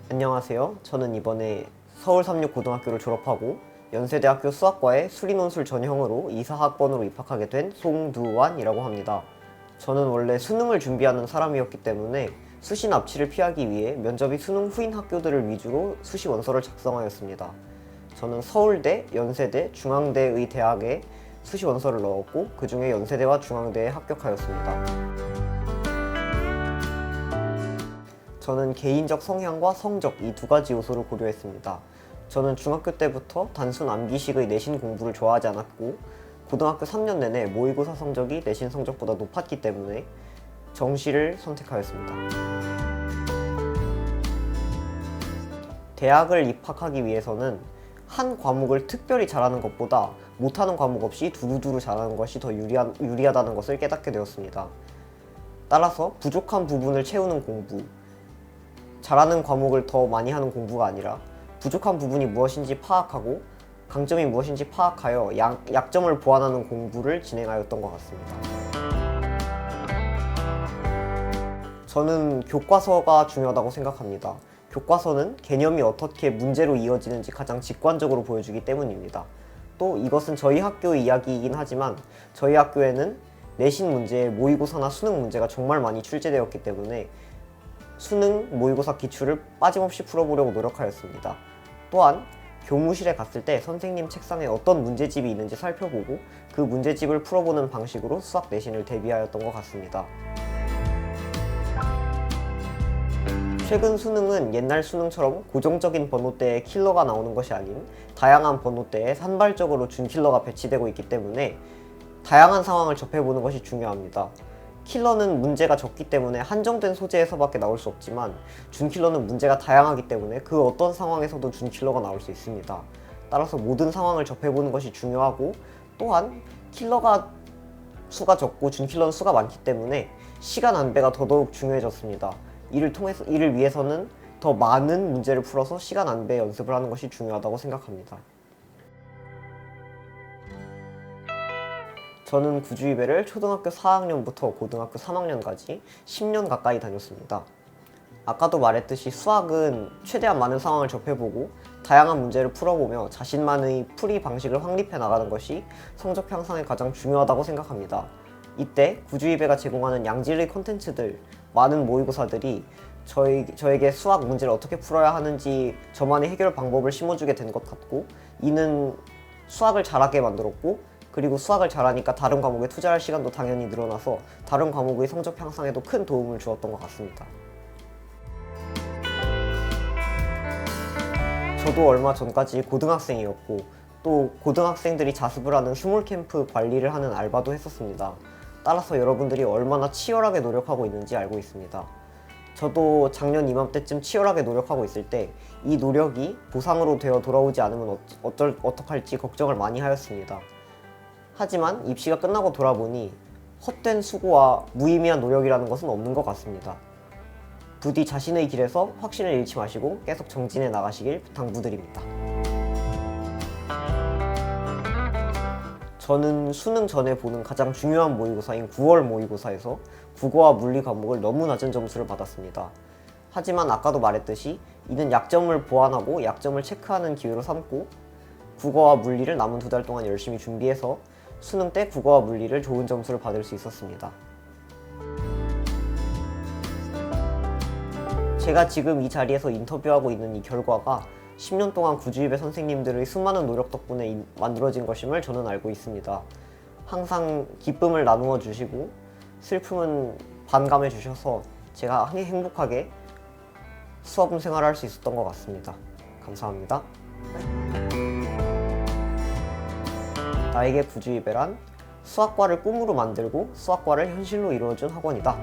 안녕하세요. 저는 이번에 서울삼육고등학교를 졸업하고 연세대학교 수학과에 수리논술 전형으로 이사학번으로 입학하게 된 송두완이라고 합니다. 저는 원래 수능을 준비하는 사람이었기 때문에 수시 납치를 피하기 위해 면접이 수능 후인 학교들을 위주로 수시 원서를 작성하였습니다. 저는 서울대, 연세대, 중앙대의 대학에 수시 원서를 넣었고 그 중에 연세대와 중앙대에 합격하였습니다. 저는 개인적 성향과 성적 이 두 가지 요소를 고려했습니다. 저는 중학교 때부터 단순 암기식의 내신 공부를 좋아하지 않았고 고등학교 3년 내내 모의고사 성적이 내신 성적보다 높았기 때문에 정시를 선택하였습니다. 대학을 입학하기 위해서는 한 과목을 특별히 잘하는 것보다 못하는 과목 없이 두루두루 잘하는 것이 더 유리하다는 것을 깨닫게 되었습니다. 따라서 부족한 부분을 채우는 공부, 잘하는 과목을 더 많이 하는 공부가 아니라 부족한 부분이 무엇인지 파악하고 강점이 무엇인지 파악하여 약점을 보완하는 공부를 진행하였던 것 같습니다. 저는 교과서가 중요하다고 생각합니다. 교과서는 개념이 어떻게 문제로 이어지는지 가장 직관적으로 보여주기 때문입니다. 또 이것은 저희 학교의 이야기이긴 하지만 저희 학교에는 내신 문제에 모의고사나 수능 문제가 정말 많이 출제되었기 때문에 수능, 모의고사 기출을 빠짐없이 풀어보려고 노력하였습니다. 또한 교무실에 갔을 때 선생님 책상에 어떤 문제집이 있는지 살펴보고 그 문제집을 풀어보는 방식으로 수학 내신을 대비하였던 것 같습니다. 최근 수능은 옛날 수능처럼 고정적인 번호대에 킬러가 나오는 것이 아닌 다양한 번호대에 산발적으로 준킬러가 배치되고 있기 때문에 다양한 상황을 접해보는 것이 중요합니다. 킬러는 문제가 적기 때문에 한정된 소재에서밖에 나올 수 없지만 준킬러는 문제가 다양하기 때문에 그 어떤 상황에서도 준킬러가 나올 수 있습니다. 따라서 모든 상황을 접해보는 것이 중요하고 또한 킬러가 수가 적고 준킬러는 수가 많기 때문에 시간 안배가 더더욱 중요해졌습니다. 이를 위해서는 더 많은 문제를 풀어서 시간 안배 연습을 하는 것이 중요하다고 생각합니다. 저는 구주입에를 초등학교 4학년부터 고등학교 3학년까지 10년 가까이 다녔습니다. 아까도 말했듯이 수학은 최대한 많은 상황을 접해보고 다양한 문제를 풀어보며 자신만의 풀이 방식을 확립해 나가는 것이 성적 향상에 가장 중요하다고 생각합니다. 이때 구주입에가 제공하는 양질의 콘텐츠들, 많은 모의고사들이 저에게 수학 문제를 어떻게 풀어야 하는지 저만의 해결 방법을 심어주게 된 것 같고 이는 수학을 잘하게 만들었고 그리고 수학을 잘하니까 다른 과목에 투자할 시간도 당연히 늘어나서 다른 과목의 성적 향상에도 큰 도움을 주었던 것 같습니다. 저도 얼마 전까지 고등학생이었고 또 고등학생들이 자습을 하는 스몰 캠프 관리를 하는 알바도 했었습니다. 따라서 여러분들이 얼마나 치열하게 노력하고 있는지 알고 있습니다. 저도 작년 이맘때쯤 치열하게 노력하고 있을 때 이 노력이 보상으로 되어 돌아오지 않으면 어떡할지 걱정을 많이 하였습니다. 하지만 입시가 끝나고 돌아보니 헛된 수고와 무의미한 노력이라는 것은 없는 것 같습니다. 부디 자신의 길에서 확신을 잃지 마시고 계속 정진해 나가시길 당부드립니다. 저는 수능 전에 보는 가장 중요한 모의고사인 9월 모의고사에서 국어와 물리 과목을 너무 낮은 점수를 받았습니다. 하지만 아까도 말했듯이 이는 약점을 보완하고 약점을 체크하는 기회로 삼고 국어와 물리를 남은 2달 동안 열심히 준비해서 수능 때 국어와 물리를 좋은 점수를 받을 수 있었습니다. 제가 지금 이 자리에서 인터뷰하고 있는 이 결과가 10년 동안 구주입의 선생님들의 수많은 노력 덕분에 만들어진 것임을 저는 알고 있습니다. 항상 기쁨을 나누어 주시고 슬픔은 반감해 주셔서 제가 행복하게 수업 생활을 할 수 있었던 것 같습니다. 감사합니다. 나에게 구주입에란 수학과를 꿈으로 만들고 수학과를 현실로 이루어준 학원이다.